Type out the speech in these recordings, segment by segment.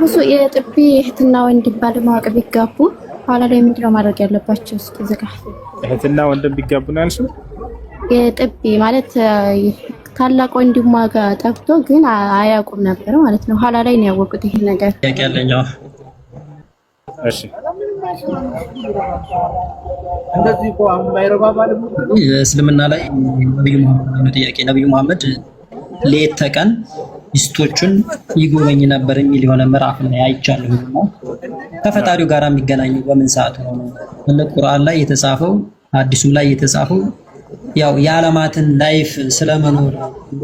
እሱ የጥቢ እህትና ወንድም ባለማወቅ ቢጋቡ ኋላ ላይ ምንድነው ማድረግ ያለባቸው? እስኪ ዘጋ። እህትና ወንድም ቢጋቡ ነው ያልሽው? የጥቢ ማለት ታላቅ ወንድሟ ጋር ጠፍቶ ግን አያውቁም ነበር ማለት ነው። ኋላ ላይ ነው ያወቁት ይሄ ነገር። ያቀለኛው እሺ እንደዚህ እኮ አሁን ባይረባ ማለት ነው። እስልምና ላይ ነብዩ መሐመድ ሌት ተቀን ሚስቶቹን ይጎበኝ ነበር የሚል የሆነ ምዕራፍ ላይ አይቻለሁ። ከፈጣሪው ጋር የሚገናኘው በምን ሰዓት ነው? ቁርአን ላይ የተጻፈው ሐዲሱም ላይ የተጻፈው ያው የዓለማትን ላይፍ ስለመኖር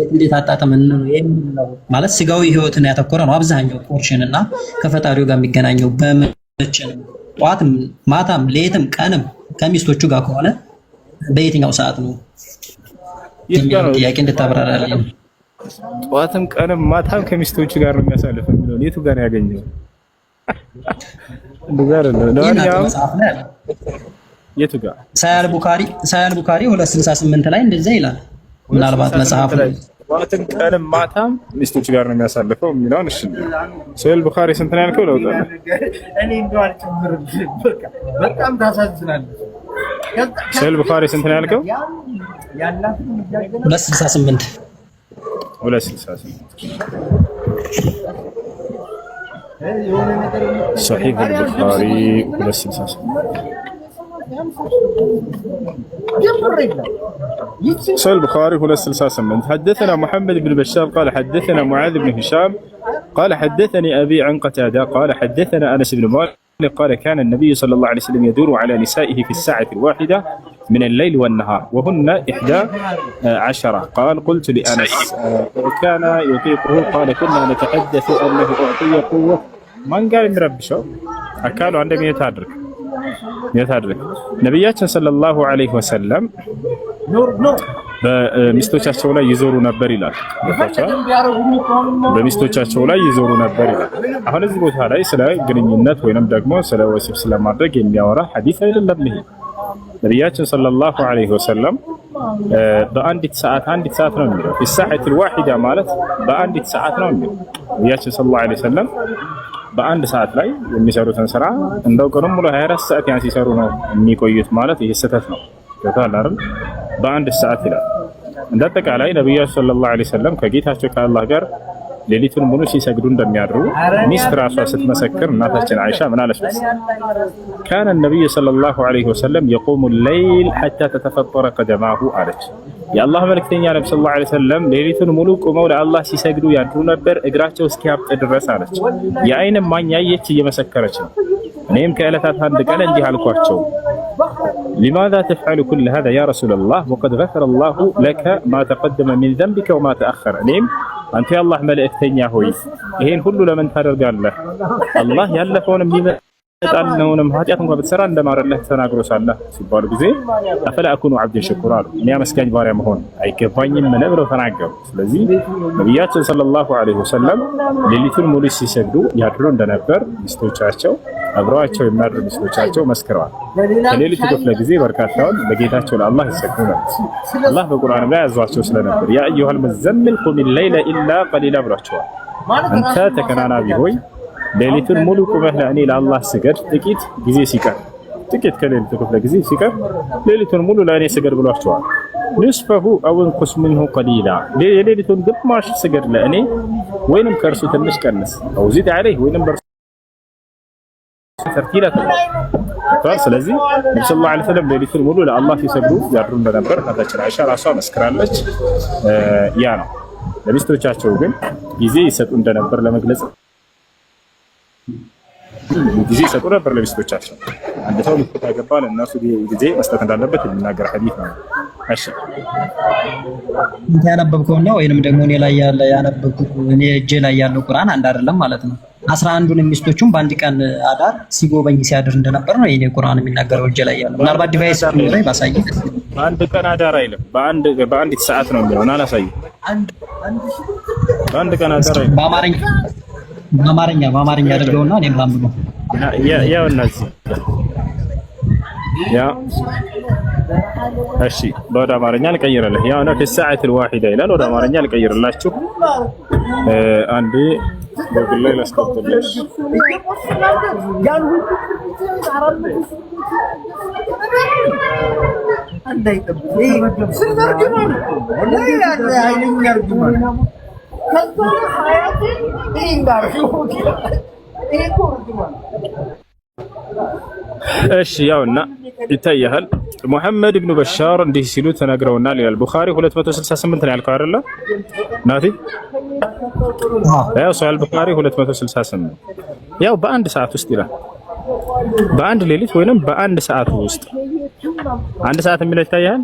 እንዴት አጣጣመን ነው የሚለው ማለት ስጋዊ ህይወትን ያተኮረ ነው አብዛኛው ፖርሽን እና ከፈጣሪው ጋር የሚገናኘው በመቼ ነው? ጧትም ማታም ሌትም ቀንም ከሚስቶቹ ጋር ከሆነ በየትኛው ሰዓት ነው? ጥያቄ እንድታብራራልኝ። ጧትም ቀንም ማታም ከሚስቶቹ ጋር ነው የሚያሳልፈው የሚለው የቱ ጋር ያገኘው? እንደጋር ነው የቱ ጋር? ሳያል ቡኻሪ 268 ላይ እንደዛ ይላል። ምናልባት መጽሐፍ ላይ ጧትም ቀንም ማታም ሚስቶቹ ጋር ነው የሚያሳልፈው የሚለውን እሺ፣ ሳያል ቡኻሪ ስንት ነው ያልከው? ለውጣ እኔ እንደው አልጨምርም። በጣም ታሳዝናለህ። ሳያል ቡኻሪ ስንት ነው ያልከው? 268 صحيح البخاري 268 صحيح البخاري 268 حدثنا محمد بن بشار قال حدثنا معاذ بن هشام قال حدثني أبي عن قتادة قال حدثنا أنس بن مالك قال كان النبي صلى الله عليه وسلم يدور على نسائه في الساعة الواحدة من الليل والنهار وهن 11 قال قلت لأنس كان يطيقه قال كنا نتحدث أنه أعطي قوة من قال نربشه أكالوا عندما يتحرك ነብያችን ሰለላሁ ዐለይሂ ወሰለም በሚስቶቻቸው ላይ ይዞሩ ነበር ይላል። በሚስቶቻቸው ላይ ይዞሩ ነበር ይላል። አሁን እዚህ ቦታ ላይ ስለ ግንኙነት ወይንም ደግሞ ስለ ወሲብ ስለማድረግ የሚያወራ ሐዲስ አይደለም ይሄ። ነብያችን ሰለላሁ ዐለይሂ ወሰለም በአንዲት ሰዓት ነው የሚለው በሰዓት الواحدة ማለት በአንዲት ሰዓት ነው የሚለው ነብያችን ሰለላሁ ዐለይሂ ወሰለም በአንድ ሰዓት ላይ የሚሰሩትን ስራ እንደው ቀኑን ሙሉ 24 ሰዓት ያን ሲሰሩ ነው የሚቆዩት ማለት ይሄ ስህተት ነው። ገብቶሃል አይደል? በአንድ ሰዓት ይላል። እንደ አጠቃላይ ነብያችን ሰለላሁ ዐለይሂ ወሰለም ከጌታቸው ከአላህ ጋር ሌሊቱን ሙሉ ሲሰግዱ እንደሚያድሩ ሚስት ራሷ ስትመሰክር እናታችን አይሻ ምን አለች? كان النبي صلى الله عليه وسلم يقوم الليل حتى تتفطر قدماه አለች። የአላህ መልእክተኛ ነብዩ ሰለላሁ ዐለይሂ ወሰለም ሌሊቱን ሙሉ ቆመው ለአላህ ሲሰግዱ ያድሩ ነበር እግራቸው እስኪያብጥ ድረስ አለች። የአይን ማኝ ያየች እየመሰከረች ነው። እኔም ከዕለታት አንድ ቀን እንዲህ አልኳቸው لماذا تفعل كل هذا يا رسول الله وقد غفر الله لك ما تقدم من ذنبك وما تأخر እኔም አንተ የአላህ መልእክተኛ ሆይ ይሄን ሁሉ ለምን ታደርጋለህ? አላህ ያለፈውን የሚመጣልነውንም ኃጢአት እንኳን ብትሰራ እንደማረለህ ተናግሮ ሳለ ሲባሉ ጊዜ አፈላ አኩኑ አብድን ሽኩር አሉ። እኔ አመስጋኝ ባሪያ መሆን አይገባኝም ምን ብለው ተናገሩ። ስለዚህ ነብያችን ሰለላሁ ዐለይሂ ወሰለም ሌሊቱን ሙሉ ሲሰግዱ ያድሩ እንደነበር ሚስቶቻቸው አብረዋቸው የሚያድሩ ሚስቶቻቸው መስክረዋል። ከሌሊቱ ክፍለ ጊዜ በርካታውን ለጌታቸው ለአላህ ይሰግዱ ነበር። አላህ በቁርአን ላይ ያዟቸው ስለነበር ያ አዩሃል ሙዘምሚል ቁም ሌይለ ኢላ ቀሊላ ብሏቸዋል። አንተ ተከናናቢ ሆይ ሌሊቱን ሙሉ ቁመህ ለእኔ ለአላህ ስገድ ጥቂት ጊዜ ሲቀር ጥቂት ከሌሊቱ ክፍለ ጊዜ ሲቀር ሌሊቱን ሙሉ ለእኔ ስገድ ብሏቸዋል። ንስፈሁ አው እንቁስ ሚንሁ ቀሊላ የሌሊቱን ግማሽ ስገድ ለእኔ ወይንም ከእርሱ ትንሽ ቀንስ አው ዚድ ዐለይህ ወይንም ተርቲላ ተባለ። ስለዚህ ነብዩ ሰለላሁ ዐለይሂ ወሰለም ሌሊቱን ሙሉ ለአላህ ሲሰግዱ ያድሩ እንደነበር እናታችን አይሻ ራሷ መስክራለች። ያ ነው። ለሚስቶቻቸው ግን ጊዜ ይሰጡ እንደነበር ለመግለጽ ጊዜ ይሰጡ ነበር ለሚስቶቻቸው። አንድ ሰው ሚስት ካገባ ለእነሱ ጊዜ መስጠት እንዳለበት የሚናገር ሐዲስ ነው። እሺ እንት ያነበብከውና ወይንም ደግሞ እኔ ላይ ያለ ያነበብኩት እኔ እጄ ላይ ያለው ቁርአን አንድ አይደለም ማለት ነው። 11ዱን ሚስቶቹን በአንድ ቀን አዳር ሲጎበኝ ሲያድር እንደነበር ነው የኔ ቁርአን የሚናገረው እጄ ላይ ያለው። ምናልባት ዲቫይስ ላይ ባሳይ በአንድ ቀን አዳር አይልም በአንዲት ሰዓት ነው የሚለው። አላሳይ በአንድ ቀን አዳር አይልም። በአማርኛ አድርገውና እኔም ላምነው ያው እነዚህ ያ እሺ ወደ አማርኛ ልቀይርልህ። ያው ነው ከሰዓት الواحدة ይላል። ወደ አማርኛ ልቀይርላችሁ አንዴ በግል ላይ ላስቀምጥልሽ። እሺ ያውና ይታያል። ሙሐመድ ኢብኑ በሻር እንዲህ ሲሉ ተናግረውናል ይላል ቡኻሪ 268 ነው ያልከው አይደለ ናቲ? ያው ሷል ቡኻሪ 268 ያው በአንድ ሰዓት ውስጥ ይላል። በአንድ ሌሊት ወይንም በአንድ ሰዓት ውስጥ አንድ ሰዓት የሚለው ይታያል።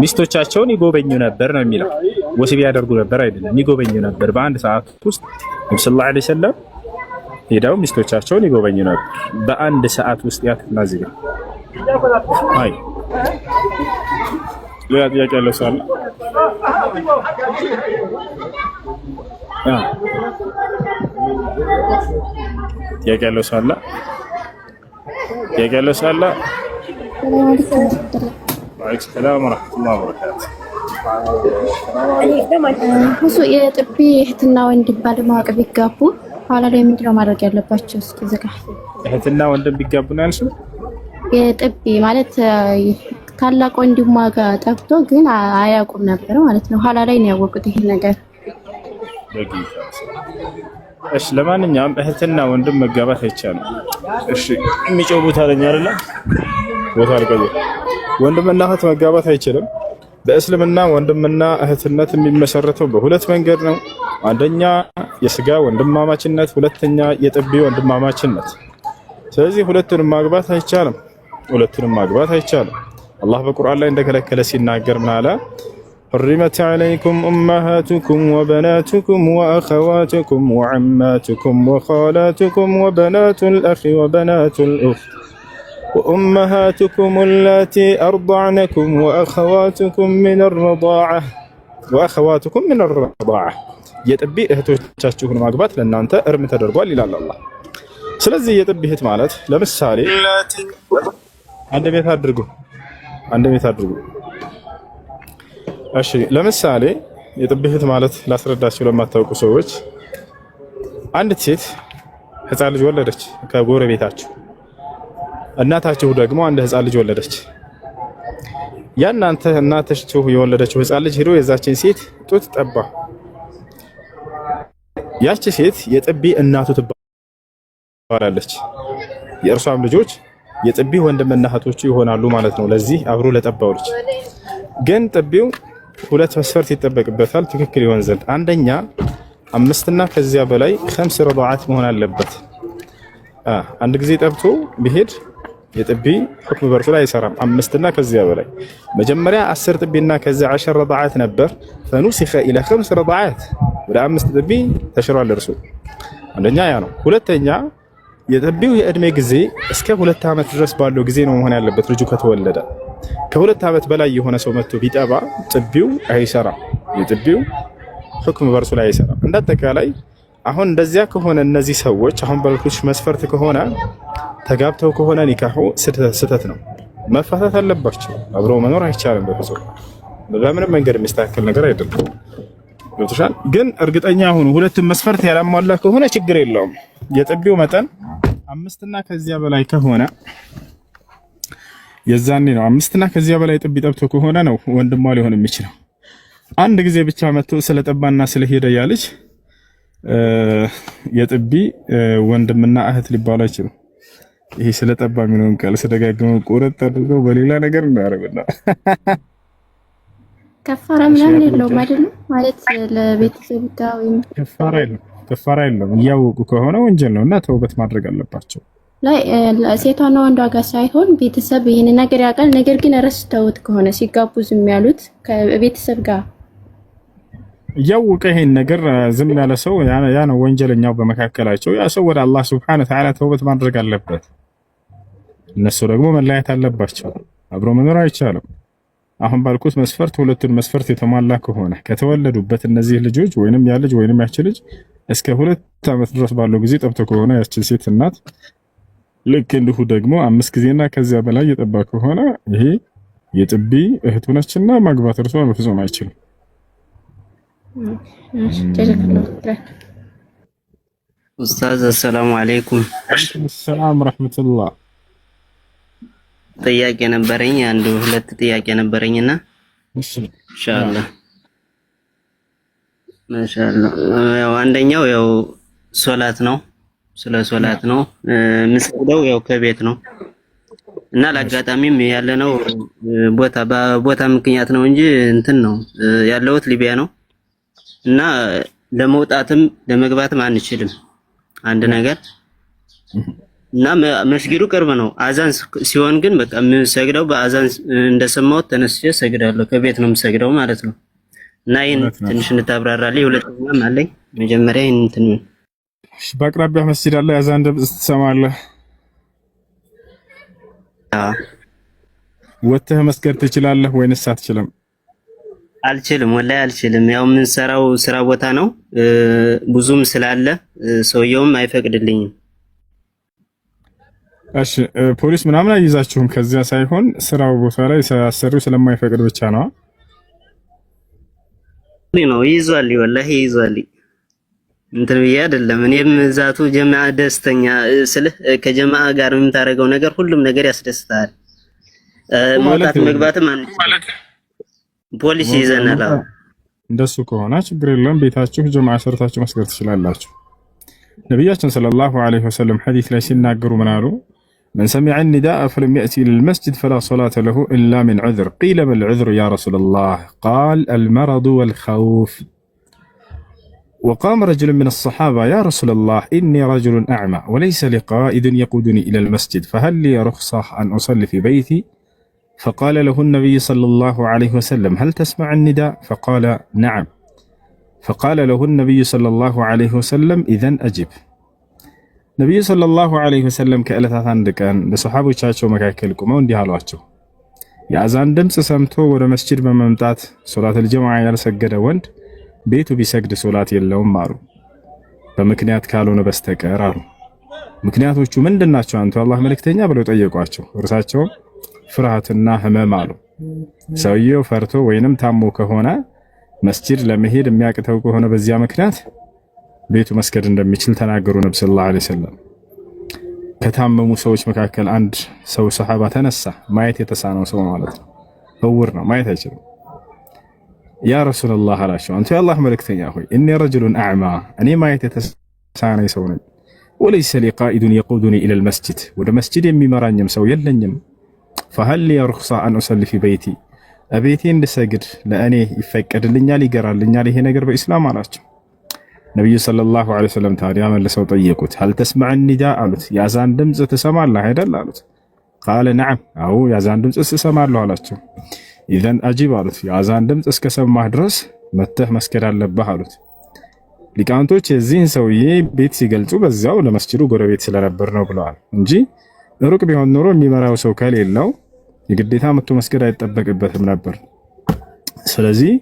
ሚስቶቻቸውን ይጎበኙ ነበር ነው የሚለው። ወሲብ ያደርጉ ነበር አይደለም፣ ይጎበኙ ነበር። በአንድ ሰዓት ውስጥ ነብዩ ሰለላሁ ዐለይሂ ወሰለም ሄደው ሚስቶቻቸውን ይጎበኙ ነበር በአንድ ሰዓት ውስጥ። ያትናዚጋ አይ ሌላ ጥያቄ ያለው ሰው አለ? ጥያቄ ያለው ሰው አለ? ጥያቄ ያለው ሰው አለ? ወአለይኩም ሰላም ወራህመቱላሂ ወበረካቱህ። ብዙ የጥቢ እህትና ወንድም ባለማወቅ ቢጋቡ ኋላ ላይ ምንድነው ማድረግ ያለባቸው? እስኪ ዘጋ። እህትና ወንድም ቢጋቡ ነው ያልሽው? የጥቢ ማለት ታላቅ ወንድሟ ጋር ጠፍቶ ግን አያውቁም ነበር ማለት ነው። ኋላ ላይ ነው ያወቁት ይሄን ነገር። እሺ ለማንኛውም እህትና ወንድም መጋባት አይቻልም። እሺ የሚጮህ ቦታ አለኝ አይደለ? ቦታ አልቀየ ወንድምና እህት መጋባት አይችልም። በእስልምና ወንድምና እህትነት የሚመሰረተው በሁለት መንገድ ነው። አንደኛ የስጋ ወንድማማችነት፣ ሁለተኛ የጥቢ ወንድማማችነት። ስለዚህ ሁለቱንም ማግባት አይቻልም። ሁለቱንም ማግባት አይቻልም። አላህ በቁርአን ላይ እንደከለከለ ሲናገር ምን አለ? حرمت عليكم أمهاتكم وبناتكم وأخواتكم وعماتكم وخالاتكم وبنات الأخ وبنات الأخت وأمهاتكم اللاتي أرضعنكم وأخواتكم من الرضاعة يتبي እህቶቻችሁን ማግባት ለእናንተ እርም ተደርጓል ይላል አላህ። ስለዚህ የጥቢ እህት ማለት ለምሳሌ አንድ ቤት አድርጉ። እሺ ለምሳሌ የጥቢ እህት ማለት ላስረዳችሁ ለማታውቁ ሰዎች፣ አንዲት ሴት ህፃን ልጅ ወለደች ከጎረቤታችሁ። እናታችሁ ደግሞ አንድ ህፃን ልጅ ወለደች። ያናንተ እናታችሁ የወለደችው ህፃን ልጅ ሄዶ የዛችን ሴት ጡት ጠባ። ያቺ ሴት የጥቢ እናቱ ትባላለች። የእርሷም ልጆች የጥቢ ወንድምና እህቶቹ ይሆናሉ ማለት ነው። ለዚህ አብሮ ለጠባው ልጅ ግን ጥቢው ሁለት መስፈርት ይጠበቅበታል ትክክል ይሆን ዘንድ። አንደኛ 5 እና ከዚያ በላይ 5 ረዳዓት መሆን አለበት። አንድ ጊዜ ጠብቶ ቢሄድ የጥቢ ሁክም በርሱ ላይ አይሰራም። 5 እና ከዚያ በላይ መጀመሪያ 10 ጥቢና ከዚያ 10 ረዳዓት ነበር። ፈኑሲኸ ኢለ 5 ረዳዓት ወደ 5 ጥቢ ተሽሯል እርሱ። አንደኛ ያ ነው። ሁለተኛ የጥቢው የእድሜ ጊዜ እስከ 2 ዓመት ድረስ ባለው ጊዜ ነው መሆን ያለበት። ልጁ ከተወለደ ከ2 ዓመት በላይ የሆነ ሰው መጥቶ ቢጠባ ጥቢው አይሰራም። የጥቢው ሁክም በርሱ ላይ አይሰራም። እንዳጠቃላይ አሁን እንደዚያ ከሆነ እነዚህ ሰዎች አሁን ባልኩሽ መስፈርት ከሆነ ተጋብተው ከሆነ ኒካሁ ስህተት ነው፣ መፋታት አለባቸው። አብረው መኖር አይቻልም በፍጹም። በምንም መንገድ የሚስተካከል ነገር አይደለም። ገብቶሻል? ግን እርግጠኛ ሁኑ፣ ሁለቱም መስፈርት ያላሟላ ከሆነ ችግር የለውም። የጥቢው መጠን 5 እና ከዚያ በላይ ከሆነ የዛኔ ነው። 5 እና ከዚያ በላይ ጥቢ ጠብቶ ከሆነ ነው ወንድሟ ሊሆን የሚችለው። አንድ ጊዜ ብቻ መጥቶ ስለጠባና ስለሄደ ያለች የጥቢ ወንድምና እህት ሊባሉ አይችልም። ይሄ ስለጠባ የሚለውን ቃል ስደጋግመው ቁርጥ አድርገው በሌላ ነገር እንዳያረጉና ከፋራ ምናምን የለውም አይደል? ማለት ለቤተሰብ ጋር ወይም ከፋራ የለውም። እያወቁ ከሆነ ወንጀል ነውና ተውበት ማድረግ አለባቸው። ላይ ሴቷና ወንዷ ጋር ሳይሆን ቤተሰብ ይሄን ነገር ያውቃል። ነገር ግን ረስተውት ከሆነ ሲጋቡ ዝም ያሉት ከቤተሰብ ጋር እያወቀ ይሄን ነገር ዝም ያለ ሰው ያ ነው ወንጀለኛው በመካከላቸው። ያ ሰው ወደ አላህ Subhanahu Wa Ta'ala ተውበት ማድረግ አለበት። እነሱ ደግሞ መለያየት አለባቸው። አብሮ መኖር አይቻልም። አሁን ባልኩት መስፈርት ሁለቱን መስፈርት የተሟላ ከሆነ ከተወለዱበት እነዚህ ልጆች ወይንም ያ ልጅ ወይንም ያቺ ልጅ እስከ 2 ዓመት ድረስ ባለው ጊዜ ጠብቶ ከሆነ ያቺ ሴት እናት ልክ እንዲሁ ደግሞ 5 ጊዜና ከዚያ በላይ የጠባ ከሆነ ይሄ የጥቢ እህቱ ነችና ማግባት እርሷ በፍጹም አይችልም። ኡስታዝ አሰላሙ አለይኩም። ሰላም ረህመቱላህ። ጥያቄ ነበረኝ፣ አንድ ሁለት ጥያቄ ነበረኝና ኢንሻአላህ ማሻአላህ። ያው አንደኛው ያው ሶላት ነው፣ ስለ ሶላት ነው። የምሰግደው ያው ከቤት ነው እና ለአጋጣሚም ያለነው በቦታ ምክንያት ነው እንጂ እንትን ነው ያለሁት ሊቢያ ነው እና ለመውጣትም ለመግባትም አንችልም። አንድ ነገር እና መስጊዱ ቅርብ ነው። አዛን ሲሆን ግን በቃ የምሰግደው በአዛን እንደሰማሁት ተነስቼ ሰግዳለሁ። ከቤት ነው የምሰግደው ማለት ነው። እና ይሄን ትንሽ እንታብራራለኝ። ሁለተኛም አለኝ። መጀመሪያ ይሄን እንትን በአቅራቢያ መስጊድ አለ፣ የአዛን ድምፅ ትሰማለህ? ወጥተህ መስገድ ትችላለህ ወይንስ አትችልም? አልችልም፣ ወላሂ አልችልም። ያው የምንሰራው ስራ ቦታ ነው ብዙም ስላለ ሰውየውም አይፈቅድልኝም። እሺ ፖሊስ ምናምን አይዛችሁም? ከዚያ ሳይሆን ስራው ቦታ ላይ አሰሪው ስለማይፈቅድ ብቻ ነው ነው ይዟል። ወላሂ ይዟል። እንትን ብዬ አይደለም። እኔም ዛቱ ጀማዓ ደስተኛ ስልህ ከጀማዓ ጋር የምታደርገው ነገር ሁሉም ነገር ያስደስታል። መውጣት መግባትም ማለት ፖሊስ ይዘናል። እንደሱ ከሆነ ችግር የለም። ቤታችሁ ጀማዓ ሰርታችሁ መስገድ ትችላላችሁ። ነብያችን ሰለላሁ ዐለይሂ ወሰለም ሐዲስ ላይ ሲናገሩ ምን አሉ? من سمع النداء فلم يأتي إلى المسجد فلا صلاة له إلا من عذر. قيل ما العذر يا رسول الله؟ قال المرض والخوف. وقام رجل من الصحابة: يا رسول الله إني رجل أعمى وليس لي قائد يقودني إلى المسجد فهل لي رخصة أن أصلي في بيتي؟ فقال له النبي صلى الله عليه وسلم: هل تسمع النداء؟ فقال: نعم. فقال له النبي صلى الله عليه وسلم: إذن أجب. ነቢዩ ሰለላሁ ዐለይሂ ወሰለም ከዕለታት አንድ ቀን ለሰሓቦቻቸው መካከል ቆመው እንዲህ አሏቸው፣ የአዛን ድምፅ ሰምቶ ወደ መስጂድ በመምጣት ሶላተል ጀማዓ ያልሰገደ ወንድ ቤቱ ቢሰግድ ሶላት የለውም አሉ፣ በምክንያት ካልሆነ በስተቀር አሉ። ምክንያቶቹ ምንድናቸው አንቱ አላህ መልእክተኛ ብለው ጠየቋቸው። እርሳቸውም ፍርሃትና ህመም አሉ። ሰውየው ፈርቶ ወይንም ታሞ ከሆነ መስጂድ ለመሄድ የሚያቅተው ከሆነ በዚያ ምክንያት ቤቱ መስገድ እንደሚችል ተናገሩ። ነብዩ ሰለላሁ ዐለይሂ ወሰለም ከታመሙ ሰዎች መካከል አንድ ሰው ሰሃባ ተነሳ። ማየት የተሳነው ሰው ማለት ነው፣ እውር ነው፣ ማየት አይችልም። ያ ረሱላህ አላቸው፣ አንተ የአላህ መልእክተኛ ሆይ እኔ ረጅሉን አዕማ፣ እኔ ማየት የተሳነኝ ሰው ነኝ። ወለይሰ ሊ ቃኢዱን የቁዱኒ ኢለል መስጂድ፣ ወደ መስጂድ የሚመራኝም ሰው የለኝም። ፈሀል ሊ ሩኽሳ አን ኡሰሊ ፊ በይቲ፣ እቤቴ እንድሰግድ ለእኔ ይፈቀድልኛል ይገራልኛል ይሄ ነገር በኢስላም አላቸው። ነቢዩ ሰለላሁ ዐለይሂ ወሰለም ታዲያ መልሰው ጠየቁት፣ ሀል ተስመዕ ኒዳ አሉት፣ የአዛን ድምፅ ትሰማለህ አይደል አሉት። ቃለ ነዓም፣ አዎ የአዛን ድምፅ ትሰማለሁ አላቸው። ኢዘን አጂብ አሉት፣ የአዛን ድምፅ እስከሰማህ ድረስ መተህ መስገድ አለብህ አሉት። ሊቃውንቶች የዚህን ሰውዬ ቤት ሲገልጹ በዚያው ለመስጂዱ ጎረቤት ስለነበር ነው ብለዋል እንጂ ሩቅ ቢሆን ኖሮ የሚመራው ሰው ከሌለው የግዴታ መጥቶ መስገድ አይጠበቅበትም ነበር። ስለዚህ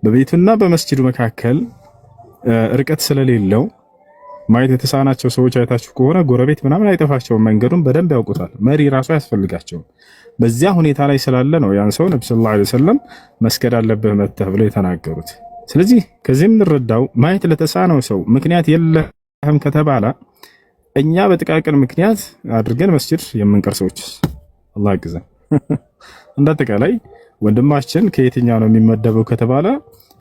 በቤቱና በመስጂዱ መካከል ርቀት ስለሌለው ማየት የተሳናቸው ሰዎች አይታችሁ ከሆነ ጎረቤት ምናምን አይጠፋቸውም፣ መንገዱን በደንብ ያውቁታል። መሪ ራሱ አያስፈልጋቸውም። በዚያ ሁኔታ ላይ ስላለ ነው ያን ሰው ነብዩ ሰለላሁ ዐለይሂ ወሰለም መስገድ አለብህ መተህ ብለው የተናገሩት። ስለዚህ ከዚህ የምንረዳው ማየት ለተሳነው ሰው ምክንያት የለህም ከተባለ እኛ በጥቃቅን ምክንያት አድርገን መስጂድ የምንቀር ሰዎች አላህ ያግዘን። እንዳጠቃላይ ወንድማችን ከየትኛው ነው የሚመደበው ከተባለ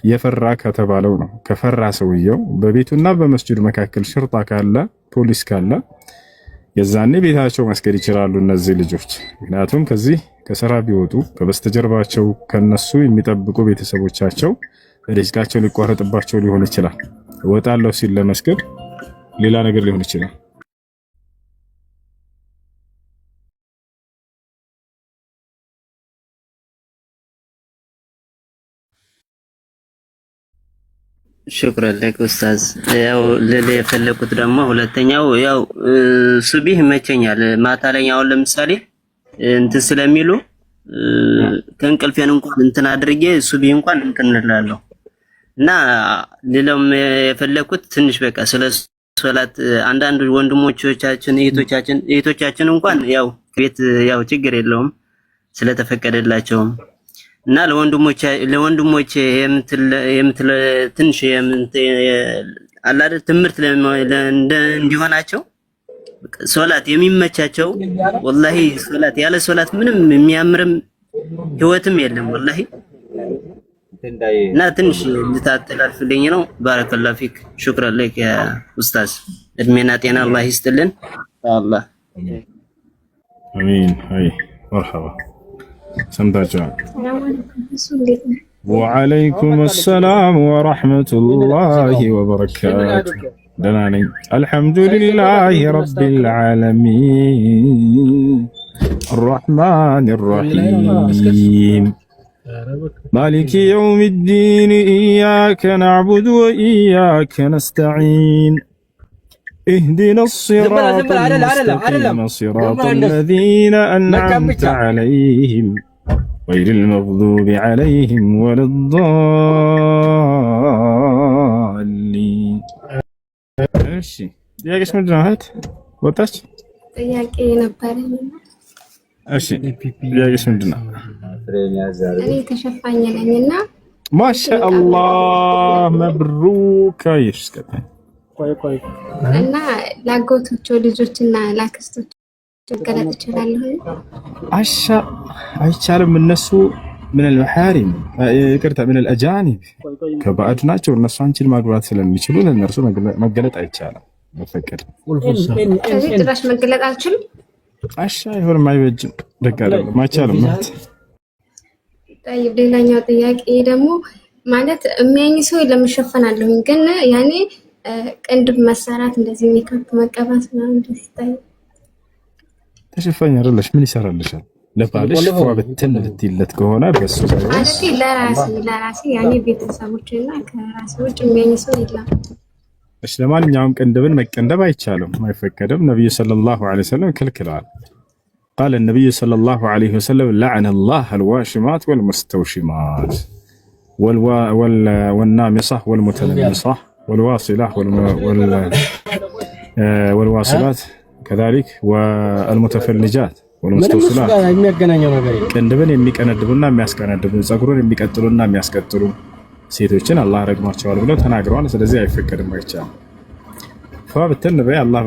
የፈራ ከተባለው ነው። ከፈራ ሰውየው በቤቱና በመስጂዱ መካከል ሽርጣ ካለ ፖሊስ ካለ የዛኔ ቤታቸው መስገድ ይችላሉ እነዚህ ልጆች። ምክንያቱም ከዚህ ከስራ ቢወጡ ከበስተጀርባቸው ከነሱ የሚጠብቁ ቤተሰቦቻቸው ሪዝቃቸው ሊቋረጥባቸው ሊሆን ይችላል። እወጣለሁ ሲል ለመስገድ ሌላ ነገር ሊሆን ይችላል። ሽክራን ለክ ኡስታዝ። ያው ልል የፈለኩት ደግሞ ሁለተኛው ያው ሱቢህ ይመቸኛል ማታ ላይ አሁን ለምሳሌ እንትን ስለሚሉ ከእንቅልፌን እንኳን እንትን አድርጌ ሱቢህ እንኳን እንትን እላለሁ እና ሌላውም የፈለኩት ትንሽ በቃ ስለ ሶላት አንዳንድ ወንድሞቻችን እህቶቻችን እንኳን ያው ቤት ያው ችግር የለውም ስለተፈቀደላቸው እና ለወንድሞቼ የምትል ትንሽ አላደ ትምህርት እንዲሆናቸው ሶላት የሚመቻቸው ወላሂ ሶላት ያለ ሶላት ምንም የሚያምርም ህይወትም የለም ወላሂ እና ትንሽ ልታጠላልፍልኝ ነው። ባረከላሁ ፊክ ሹክራን ለክ ያ ኡስታዝ እድሜና ጤና አላህ ይስጥልን አላህ አሚን። አይ መርሐባ ሰምታችኋል። ወዐለይኩም ሰላም ወረሕመቱላሂ ወበረካቱህ። ደህና ነኝ አልሐምዱሊላሂ ረቢል ዓለሚን አርረሕማን አርረሒም ማሊኪ የውሚዲን ኢያከ ነዕቡዱ ወኢያከ ነስተዒን اهدنا الصراط المستقيم صراط الذين أنعمت عليهم غير المغضوب عليهم ولا الضالين. እሺ ጥያቄሽ ምንድን ነው? እህት ወጣች። ጥያቄ ነበረኝ። እሺ ጥያቄሽ ምንድን ነው? እኔ ተሸፋኝ ነኝና ማሻአላህ መብሩክ ይሽከታ እና ላጎቶቹ ልጆችና ላክስቶቹ መገለጥ ይችላልሁ? አሻ አይቻልም። እነሱ ምን المحارم ይቅርታ ምን الأجانب ከባዕድ ናቸው። እነሱ አንቺን ማግባት ስለሚችሉ ለእነርሱ መገለጥ አይቻልም። መፈቀድ ከዚህ ድረስ መገለጥ አልችልም። አሻ ይሁን ማይበጅም ደግ አይደለም አይቻልም ማለት። طيب ሌላኛው ጥያቄ ደግሞ ማለት የሚያኝ ሰው ለምሸፈናለሁ ግን ያኔ ቅንድብ መሰራት እንደዚህ ሜካፕ መቀባት ነው እንደዚህ ታይ ተሸፋኝ አይደለሽ ምን ይሰራልሻል? ለባልሽ ወብትን ልትይለት ከሆነ በሱ ሳይሆን አለቲ ለራሴ ያኔ ቤተሰቦችና ከራሴ ውጭ የሚያኝ ሰው የለም። እሺ ለማንኛውም ቅንድብን መቀንደብ አይቻልም፣ አይፈቀድም። ነብዩ ሰለላሁ ዐለይሂ ወሰለም ከልክለዋል። قال النبي صلى الله عليه وسلم لعن الله الواشمات والمستوشمات والنامصة والمتنمصة والواصلة والواصلات كذلك والمتفلجات والمستوصلات ቅንድብን የሚቀነድቡና የሚያስቀነድቡ ጸጉሩን የሚቀጥሉና የሚያስቀጥሉ ሴቶችን አላህ ረግሟቸዋል ብለው ተናግረዋል። ስለዚህ አይፈቀድም አይቻልም። ፈብተን በይ አላህ